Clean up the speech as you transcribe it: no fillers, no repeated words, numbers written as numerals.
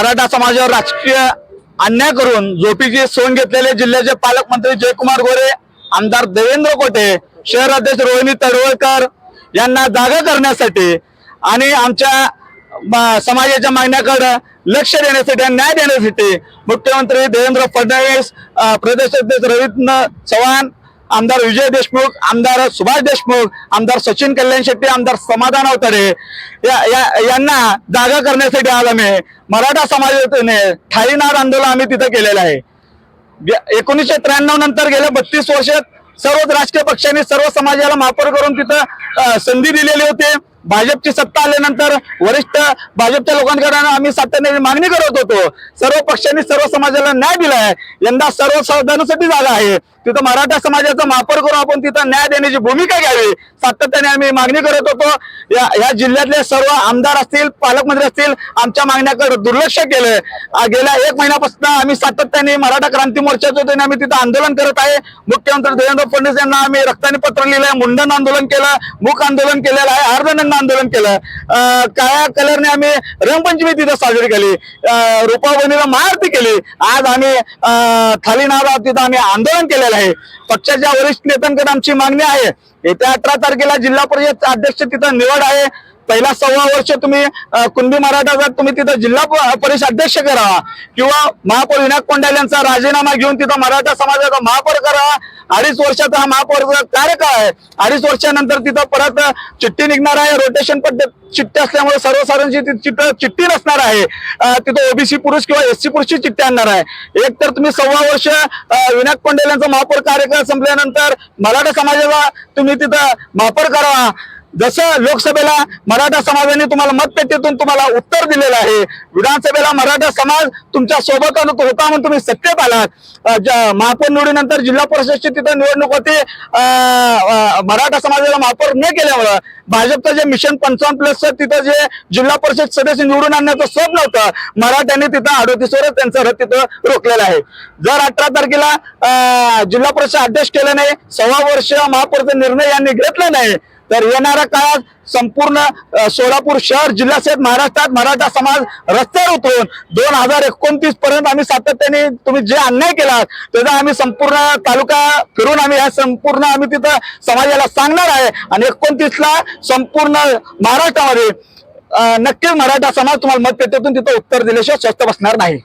मराठा समाजावर राजकीय अन्याय करून झोपीची सोंग घेतलेले जिल्ह्याचे पालकमंत्री जयकुमार गोरे, आमदार देवेंद्र कोटे, शहर अध्यक्ष रोहिणी तडवळकर यांना जागा करण्यासाठी आणि आमच्या समाजाच्या मागण्याकडे लक्ष देण्यासाठी आणि न्याय देण्यासाठी मुख्यमंत्री देवेंद्र फडणवीस, प्रदेश अध्यक्ष रवींद्र चव्हाण, आमदार विजय देशमुख, आमदार सुभाष देशमुख, आमदार सचिन कल्याण शेट्टी, आमदार समाधान अवतडे यांना जागा करण्यासाठी आज आम्ही मराठा समाजाने ठाईनाद आंदोलन आम्ही तिथे केलेलं आहे। 1993 नंतर गेल्या 32 वर्षात सर्वच राजकीय पक्षांनी सर्व समाजाला माफर करून तिथं संधी दिलेली होती। भाजपची सत्ता आल्यानंतर वरिष्ठ भाजपच्या लोकांकडे आम्ही सातत्याने मागणी करत होतो। सर्व पक्षांनी सर्व समाजाला न्याय दिलाय। यंदा सर्व समाजासाठी जागा आहे, तिथं मराठा समाजाचा वापर करून आपण तिथं न्याय देण्याची भूमिका घ्यावी सातत्याने आम्ही मागणी करत होतो। या जिल्ह्यातले सर्व आमदार असतील, पालकमंत्री असतील, आमच्या मागण्याकडे दुर्लक्ष केलंय। गेल्या 1 महिन्यापासून आम्ही सातत्याने मराठा क्रांती मोर्चाच्या वतीने आम्ही तिथं आंदोलन करत आहे। मुख्यमंत्री देवेंद्र फडणवीस यांना आम्ही रक्तानी पत्र लिहिलंय, मुंडन आंदोलन केलं, मूक आंदोलन केलेलं आहे, अर्धनग्न आंदोलन केलं, काळ्या कलरने आम्ही रंगपंचमी तिथं साजरी केली, रूपावणीला महाआरती केली। आज आम्ही थालीनाद तिथं आम्ही आंदोलन केलेलं आहे। पक्षाच्या वरिष्ठ नेत्यांकडे आमची मागणी आहे, येत्या 18 तारखेला जिल्हा परिषद अध्यक्ष तिथं निवड आहे। पहिला 1.25 वर्ष तुम्ही कुणबी मराठा तुम्ही तिथं जिल्हा परिषद अध्यक्ष करावा किंवा महापौर विनायक कोंडाल यांचा राजीनामा घेऊन तिथं मराठा समाजाचा महापौर करावा। 2.5 वर्षाचा हा महापौर कार्यकाळ आहे। 2.5 वर्षानंतर तिथं परत चिठ्ठी निघणार आहे। रोटेशन पद्धत चिठ्ठी असल्यामुळे सर्वसाधारणची चिठ्ठी नसणार आहे। तिथं ओबीसी पुरुष किंवा एससी पुरुषची चिठ्ठी आणणार आहे। एक तर तुम्ही 1.25 वर्ष विनायक कोंडाल यांचा महापौर कार्यकाळ संपल्यानंतर मराठा समाजाला तुम्ही तिथं महापौर करावा। जसं लोकसभेला मराठा समाजाने तुम्हाला मतपेटीतून तुम्हाला उत्तर दिलेलं आहे, विधानसभेला मराठा समाज तुमच्या सोबत होता म्हणून तुम्ही सत्तेत आलात। महापौर निवडीनंतर जिल्हा परिषदची तिथं निवडणूक होती, मराठा समाजाला महापौर न केल्यामुळं भाजपचं जे मिशन 55+ तिथं जे जिल्हा परिषद सदस्य निवडून आणण्याचं स्वप्न होतं, मराठ्यांनी तिथं 38 वर त्यांचं रथ तिथं रोखलेलं आहे। जर 18 तारखेला जिल्हा परिषद अध्यक्ष केलं नाही, 1.25 वर्ष महापौरचा निर्णय यांनी घेतला नाही, तर येणाऱ्या काळात संपूर्ण सोलापूर शहर जिल्ह्यासहित महाराष्ट्रात मराठा समाज रस्त्यावर उतरून 2029 पर्यंत आम्ही सातत्याने तुम्ही जे अन्याय केला त्याचा आम्ही संपूर्ण तालुका फिरून आम्ही संपूर्ण आम्ही तिथं समाजाला सांगणार आहे। आणि 29ला संपूर्ण महाराष्ट्रामध्ये नक्कीच मराठा समाज तुम्हाला मतपेटीतून तिथं उत्तर दिल्याशिवाय स्वस्थ बसणार नाही।